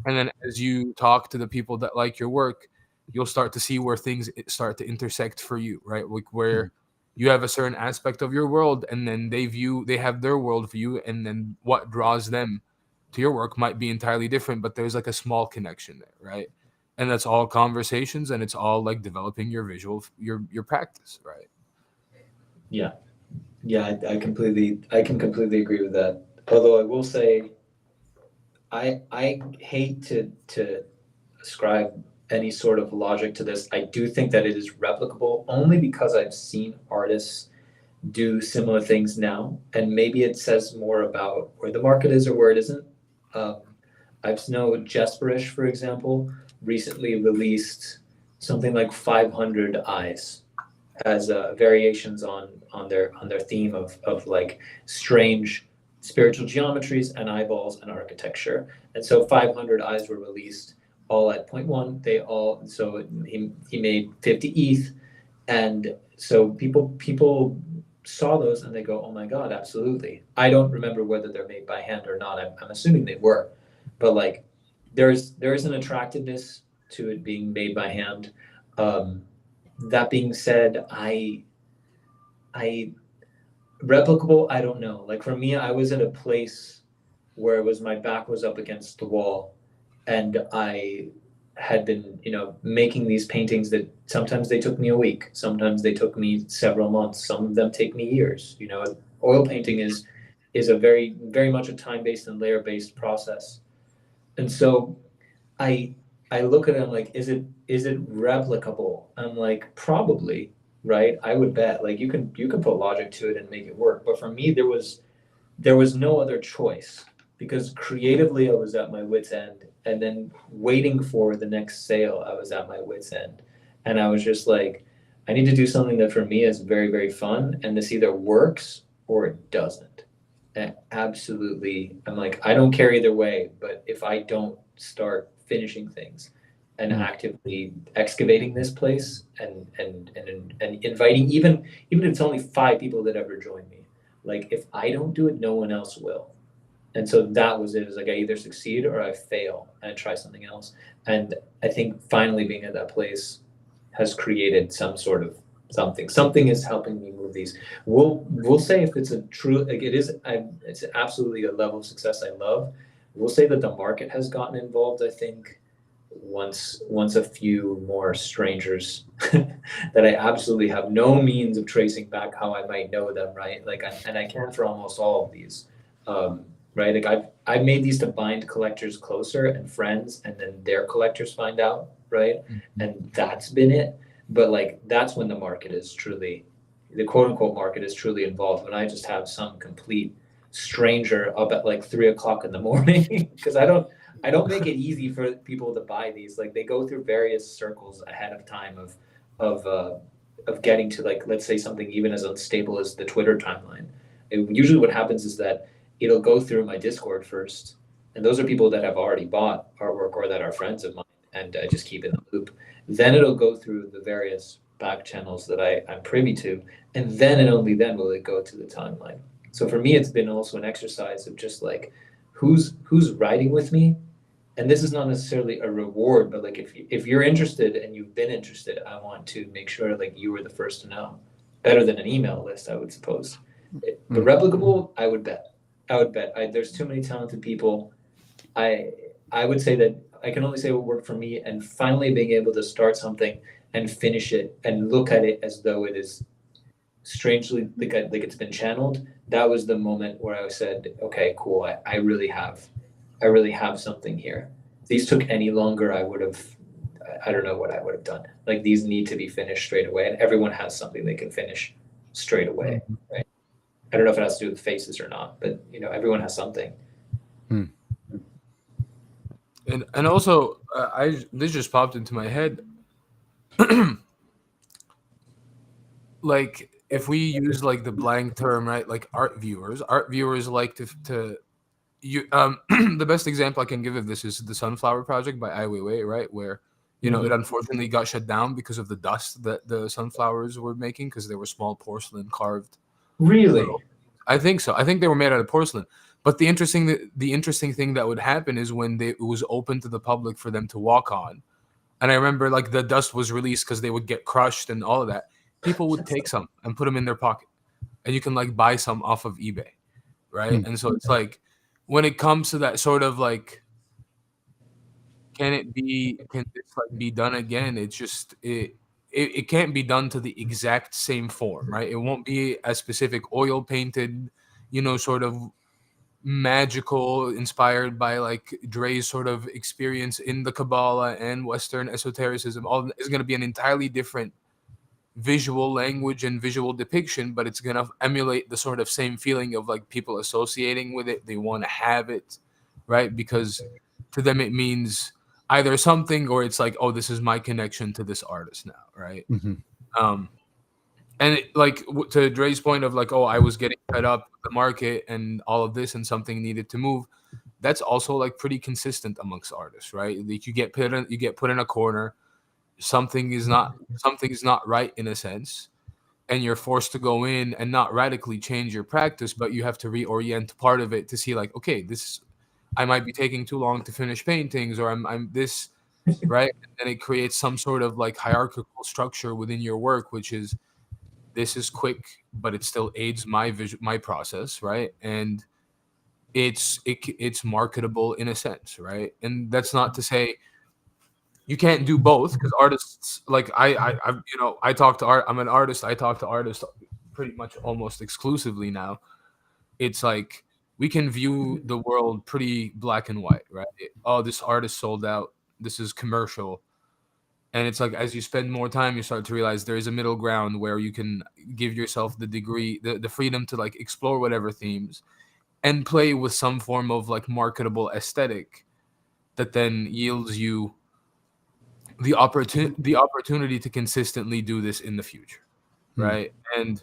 And then as you talk to the people that like your work, you'll start to see where things start to intersect for you, right? Like, where you have a certain aspect of your world, and then they have their worldview, and then what draws them to your work might be entirely different, but there's like a small connection there, right? And that's all conversations, and it's all like developing your visual, your practice, right? Yeah. Yeah, I can completely agree with that. Although I will say, I hate to ascribe any sort of logic to this. I do think that it is replicable, only because I've seen artists do similar things now, and maybe it says more about where the market is or where it isn't. I've known Jesperish, for example, recently released something like 500 eyes as variations on their theme of like strange spiritual geometries and eyeballs and architecture. And so 500 eyes were released all at 0.1. They all, so he made 50 ETH, and so people saw those and they go, oh my god, absolutely. I don't remember whether they're made by hand or not. I'm assuming they were, but like, there's an attractiveness to it being made by hand. That being said, I replicable, I don't know. Like, for me, I was at a place where it was, my back was up against the wall, and I had been, making these paintings that sometimes they took me a week, sometimes they took me several months, some of them take me years. Oil painting is a very, very much a time-based and layer-based process. And so I look at it, I'm like, is it replicable? I'm like, probably, right? I would bet. Like, you can put logic to it and make it work. But for me, there was no other choice, because creatively I was at my wit's end, and then waiting for the next sale, I was at my wit's end. And I was just like, I need to do something that for me is very, very fun, and this either works or it doesn't. And absolutely, I'm like, I don't care either way, but if I don't start finishing things and actively excavating this place, and inviting, even if it's only 5 people that ever join me, like, if I don't do it, no one else will. And so that was it. It was like, I either succeed or I fail and try something else. And I think finally being at that place has created some sort of Something is helping me move these. We'll say if it's a true, like it is, it's absolutely a level of success I love. We'll say that the market has gotten involved, I think, once a few more strangers that I absolutely have no means of tracing back how I might know them, right? Like, and I can for almost all of these, right? Like I've made these to bind collectors closer and friends, and then their collectors find out, right? And that's been it. But like that's when the market is truly, the quote unquote market is truly involved. When I just have some complete stranger up at like 3 o'clock in the morning, because I don't make it easy for people to buy these. Like they go through various circles ahead of time of getting to, like, let's say something even as unstable as the Twitter timeline. Usually what happens is that it'll go through my Discord first, and those are people that have already bought artwork or that are friends of mine, and I just keep in the loop. Then it'll go through the various back channels that I'm privy to, and then and only then will it go to the timeline. So for me, it's been also an exercise of just like, who's riding with me. And this is not necessarily a reward, but like if you're interested and you've been interested, I want to make sure like you were the first to know. Better than an email list, I would suppose. But replicable, I would bet. There's too many talented people. I would say that I can only say what worked for me, and finally being able to start something and finish it and look at it as though it is strangely like it's been channeled. That was the moment where I said, okay, cool. I really have something here. If these took any longer, I don't know what I would have done. Like these need to be finished straight away, and everyone has something they can finish straight away, right? I don't know if it has to do with faces or not, but everyone has something. And also, this just popped into my head. Like if we use like the blank term, right? Like art viewers like to you. The best example I can give of this is the Sunflower Project by Ai Weiwei, right? Where it unfortunately got shut down because of the dust that the sunflowers were making, because they were small porcelain carved. Really? I think so. I think they were made out of porcelain. But the interesting thing that would happen is when it was open to the public for them to walk on, and I remember like the dust was released because they would get crushed and all of that. People would take some and put them in their pocket, and you can like buy some off of eBay, right? And so it's like when it comes to that sort of like, can this like be done again? It's just it can't be done to the exact same form, right? It won't be as specific, oil painted, sort of magical, inspired by like Dre's sort of experience in the Kabbalah and Western esotericism. All is going to be an entirely different visual language and visual depiction, but it's going to emulate the sort of same feeling of like people associating with it. They want to have it, right? Because to them it means either something, or it's like, oh, this is my connection to this artist now, right? And like to Dre's point of like, oh, I was getting fed up with the market and all of this, and something needed to move. That's also like pretty consistent amongst artists, right? Like you get put in a corner. Something is not right in a sense, and you're forced to go in and not radically change your practice, but you have to reorient part of it to see like, okay, I might be taking too long to finish paintings, or I'm this, right? And it creates some sort of like hierarchical structure within your work, which is, this is quick, but it still aids my process, right? And it's marketable in a sense, right? And that's not to say you can't do both, because artists like I talk to art. I'm an artist. I talk to artists pretty much almost exclusively now. It's like we can view the world pretty black and white, right? Oh, this artist sold out. This is commercial. And it's like, as you spend more time, you start to realize there is a middle ground where you can give yourself the freedom to like explore whatever themes and play with some form of like marketable aesthetic that then yields you the opportunity to consistently do this in the future, right? And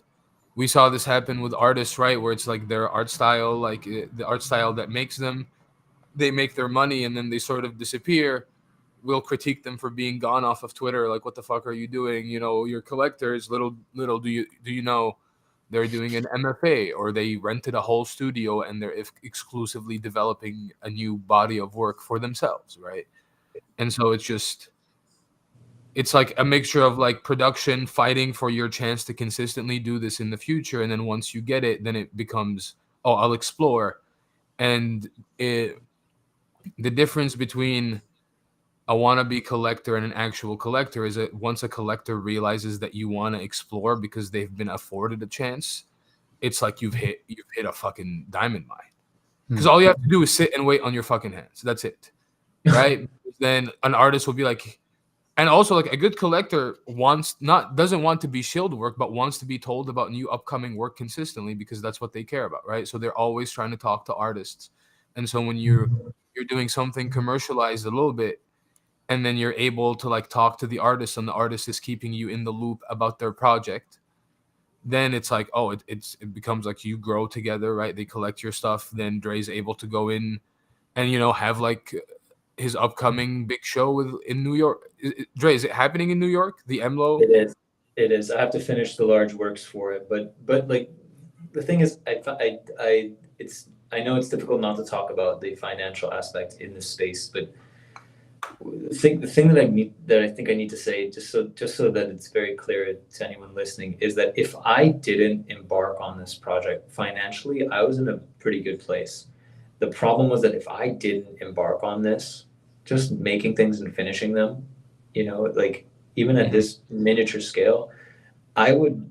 we saw this happen with artists, right? Where it's like their art style, like the art style that makes them, they make their money and then they sort of disappear. We'll critique them for being gone off of Twitter. Like, what the fuck are you doing? Your collectors, little do you know, they're doing an MFA, or they rented a whole studio and they're exclusively developing a new body of work for themselves, right? And so it's just, it's like a mixture of like production, fighting for your chance to consistently do this in the future, and then once you get it, then it becomes, oh, I'll explore. And the difference between a wannabe collector and an actual collector is that once a collector realizes that you want to explore because they've been afforded a chance, it's like you've hit a fucking diamond mine. Because all you have to do is sit and wait on your fucking hands. That's it, right? Then an artist will be like, and also like a good collector doesn't want to be shield work, but wants to be told about new upcoming work consistently because that's what they care about, right? So they're always trying to talk to artists. And so when you're doing something commercialized a little bit, and then you're able to like talk to the artist, and the artist is keeping you in the loop about their project, then it's like, oh, it becomes like you grow together, right? They collect your stuff. Then Dre's able to go in and, you know, have like his upcoming big show in New York. Dre, is it happening in New York? The MLO? It is. I have to finish the large works for it, but like the thing is, I know it's difficult not to talk about the financial aspect in this space, but the thing that I think I need to say, just so that it's very clear to anyone listening, is that if I didn't embark on this project financially, I was in a pretty good place. The problem was that if I didn't embark on this, just making things and finishing them, you know, like even at this miniature scale, I would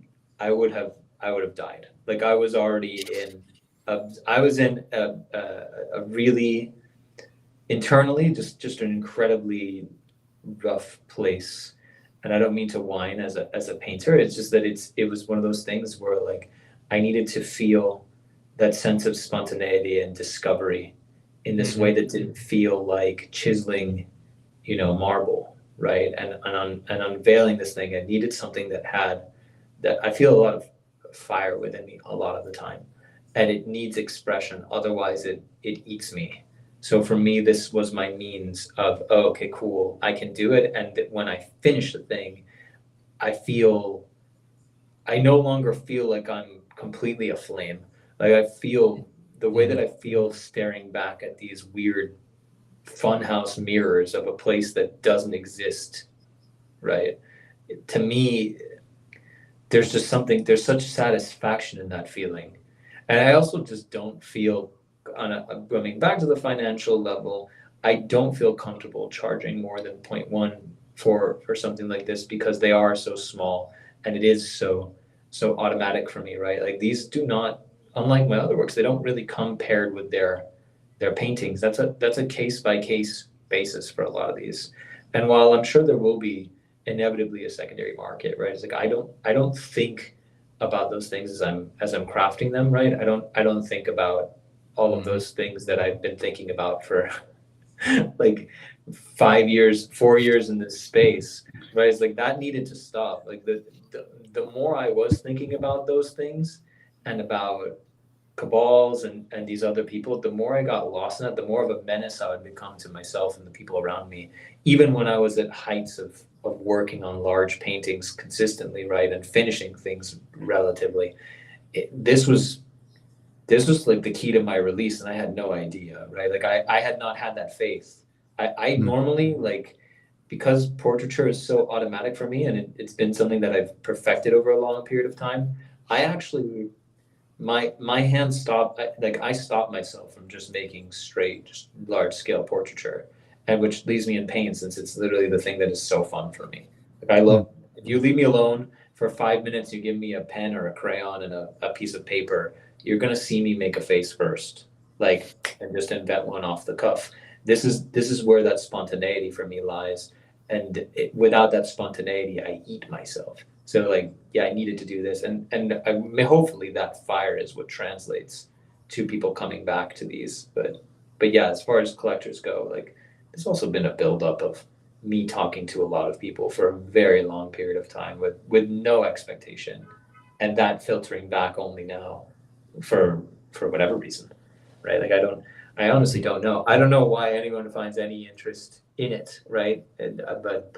have died. Like I was already in a really internally just an incredibly rough place. And I don't mean to whine as a painter. It's just that it was one of those things where like I needed to feel that sense of spontaneity and discovery in this way that didn't feel like chiseling, you know, marble, right? And unveiling this thing, I needed something that I feel a lot of fire within me a lot of the time, and it needs expression. Otherwise it eats me. So for me, this was my means of, oh, okay, cool, I can do it. And when I finish the thing, I no longer feel like I'm completely aflame. Like I feel the way that I feel staring back at these weird funhouse mirrors of a place that doesn't exist, right? To me, there's such satisfaction in that feeling. And I also just don't feel, going back to the financial level, I don't feel comfortable charging more than 0.1 for something like this, because they are so small and it is so automatic for me, right? Like these do not, unlike my other works, they don't really come paired with their paintings. That's a case by case basis for a lot of these. And while I'm sure there will be inevitably a secondary market, right? It's like I don't think about those things as I'm crafting them, right? I don't think about all of those things that I've been thinking about for like 4 years in this space, right? It's like that needed to stop. Like the more I was thinking about those things and about cabals and these other people, the more I got lost in it, the more of a menace I would become to myself and the people around me. Even when I was at heights of working on large paintings consistently, right, and finishing things relatively, this was like the key to my release, and I had no idea, right? Like I had not had that faith. I normally, like, because portraiture is so automatic for me, and it's been something that I've perfected over a long period of time, I actually, my hands stopped, I stopped myself from just making straight, just large scale portraiture, and which leaves me in pain, since it's literally the thing that is so fun for me. Like I love, if you leave me alone for 5 minutes, you give me a pen or a crayon and a piece of paper, you're gonna see me make a face first, like, and just invent one off the cuff. This is where that spontaneity for me lies, and without that spontaneity, I eat myself. So like, yeah, I needed to do this, and hopefully that fire is what translates to people coming back to these. But yeah, as far as collectors go, like, there's also been a buildup of me talking to a lot of people for a very long period of time with no expectation, and that filtering back only now for whatever reason, right? Like I honestly don't know. I don't know why anyone finds any interest in it, right? And, but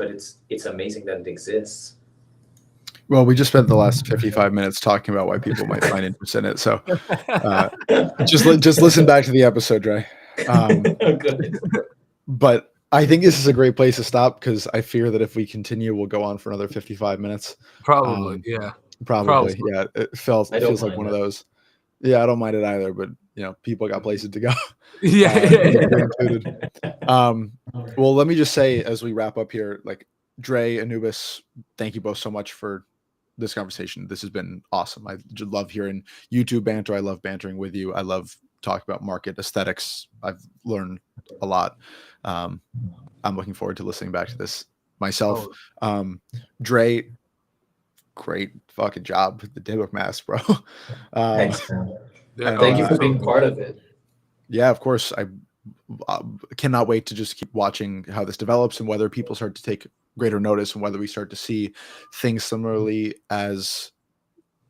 it's amazing that it exists. Well, we just spent the last 55 minutes talking about why people might find interest in it. So just listen back to the episode, Dre. Good. But I think this is a great place to stop because I fear that if we continue, we'll go on for another 55 minutes. Probably, yeah. Probably. Yeah. It feels I don't like mind one of it. those. Yeah, I don't mind it either, but people got places to go. Yeah, me included. Well, let me just say as we wrap up here, like Dre, Anubis, thank you both so much for this conversation. This has been awesome. I just love hearing YouTube banter. I love bantering with you. I love talking about market aesthetics. I've learned a lot. I'm looking forward to listening back to this myself. Dre, great fucking job with the Daybook mask, bro. Thanks, man. Yeah, Thank you for being part of it. Yeah, of course. I cannot wait to just keep watching how this develops and whether people start to take greater notice and whether we start to see things similarly as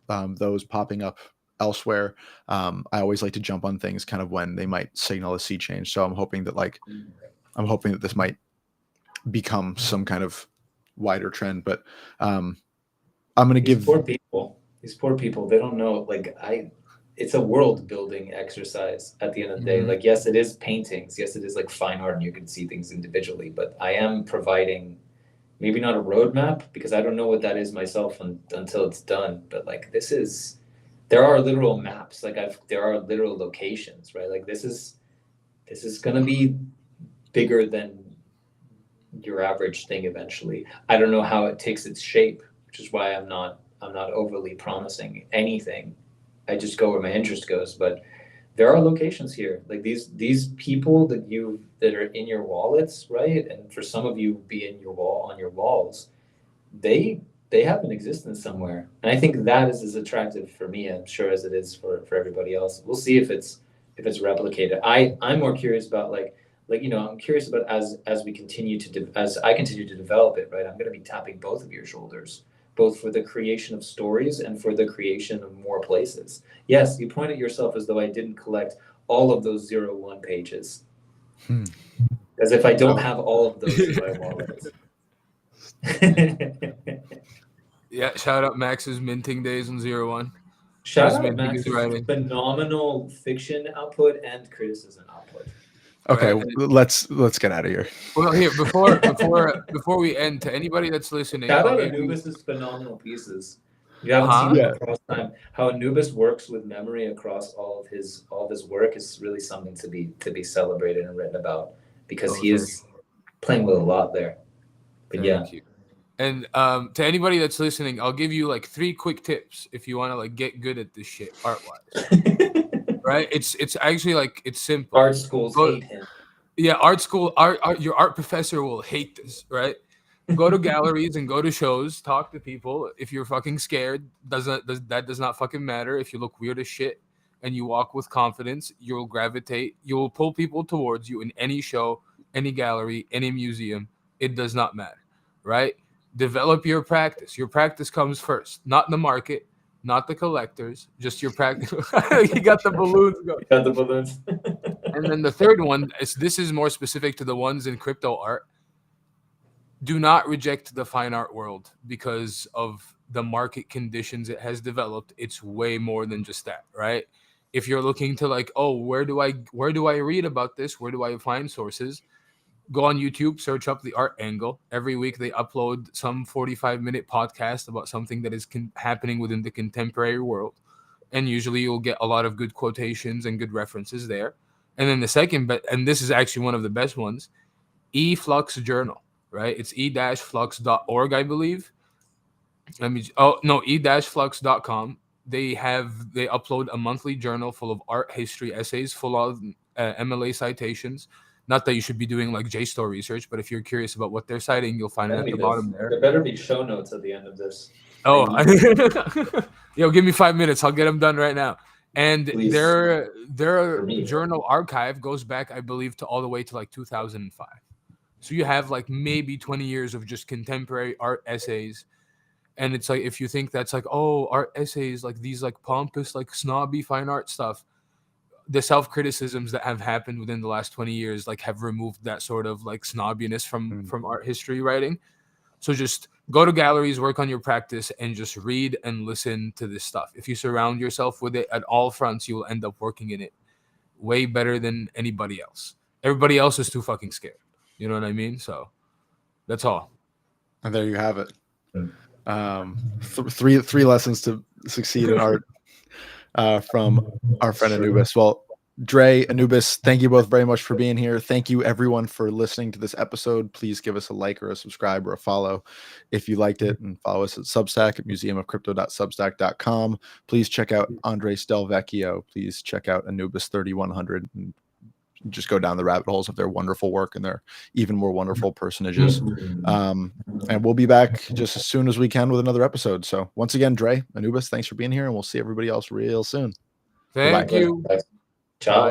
those popping up elsewhere. I always like to jump on things kind of when they might signal a sea change. So I'm hoping that this might become some kind of wider trend. But I'm going to give these poor people, they don't know. Like it's a world building exercise at the end of the day. Like, yes, it is paintings. Yes, it is like fine art and you can see things individually, but I am providing maybe not a roadmap because I don't know what that is myself until it's done. But like, there are literal maps. Like there are literal locations, right? Like this is going to be bigger than your average thing eventually. I don't know how it takes its shape, which is why I'm not overly promising anything. I just go where my interest goes, but there are locations here. Like these people that are in your wallets, right? And for some of you be in your on your walls, they have an existence somewhere. And I think that is as attractive for me, I'm sure, as it is for everybody else. We'll see if it's replicated. I'm more curious about I'm curious about as I continue to develop it, right? I'm going to be tapping both of your shoulders, both for the creation of stories and for the creation of more places. Yes, you point at yourself as though I didn't collect all of those 0-1 pages. As if I don't have all of those in my wallet. Yeah, shout out Max's minting days on 0-1. Shout out Max's phenomenal fiction output and criticism output. Okay, let's get out of here. Well, here before we end, to anybody that's listening, shout out Anubis's phenomenal pieces. You haven't seen them across time. How Anubis works with memory across all of his work is really something to be celebrated and written about because he is playing with a lot there. But Thank you. And to anybody that's listening, I'll give you like 3 quick tips if you want to like get good at this shit art wise. Right? It's actually like it's simple. Art schools hate him. Yeah, art school, your art professor will hate this, right? Go to galleries and go to shows, talk to people. If you're fucking scared, that does not fucking matter. If you look weird as shit and you walk with confidence, you'll pull people towards you in any show, any gallery, any museum. It does not matter, right? Develop your practice. Your practice comes first, not the market, not the collectors, just your practice. You got the balloons going. Got the balloons. And then the third one, this is more specific to the ones in crypto art. Do not reject the fine art world because of the market conditions it has developed. It's way more than just that, right? If you're looking to like, oh, where do I read about this? Where do I find sources? Go on YouTube, search up the Art Angle. Every week they upload some 45-minute podcast about something that is happening within the contemporary world. And usually you'll get a lot of good quotations and good references there. And then the second, and this is actually one of the best ones, eFlux Journal, right? It's e-flux.org, I believe. e-flux.com. They upload a monthly journal full of art history essays, full of MLA citations. Not that you should be doing like JSTOR research, but if you're curious about what they're citing, you'll find it at the bottom there. There better be show notes at the end of this. Oh, yo, give me 5 minutes. I'll get them done right now. And Please. their journal archive goes back, I believe, to all the way to like 2005. So you have like maybe 20 years of just contemporary art essays. And it's like, if you think that's like, oh, art essays, like these like pompous, like snobby fine art stuff, the self-criticisms that have happened within the last 20 years, like have removed that sort of like snobbiness from art history writing. So just go to galleries, work on your practice, and just read and listen to this stuff. If you surround yourself with it at all fronts, you will end up working in it way better than anybody else. Everybody else is too fucking scared. You know what I mean? So that's all. And there you have it. Three lessons to succeed in art from our friend Anubis. Well, Dre, Anubis, thank you both very much for being here. Thank you everyone for listening to this episode. Please give us a like or a subscribe or a follow if you liked it, and follow us at Substack at museumofcrypto.substack.com. Please check out Andres Del Vecchio. Please check out Anubis 3100 and just go down the rabbit holes of their wonderful work and their even more wonderful personages. And we'll be back just as soon as we can with another episode. So once again, Dre, Anubis, thanks for being here, and we'll see everybody else real soon. Thank Bye-bye. you. Ciao.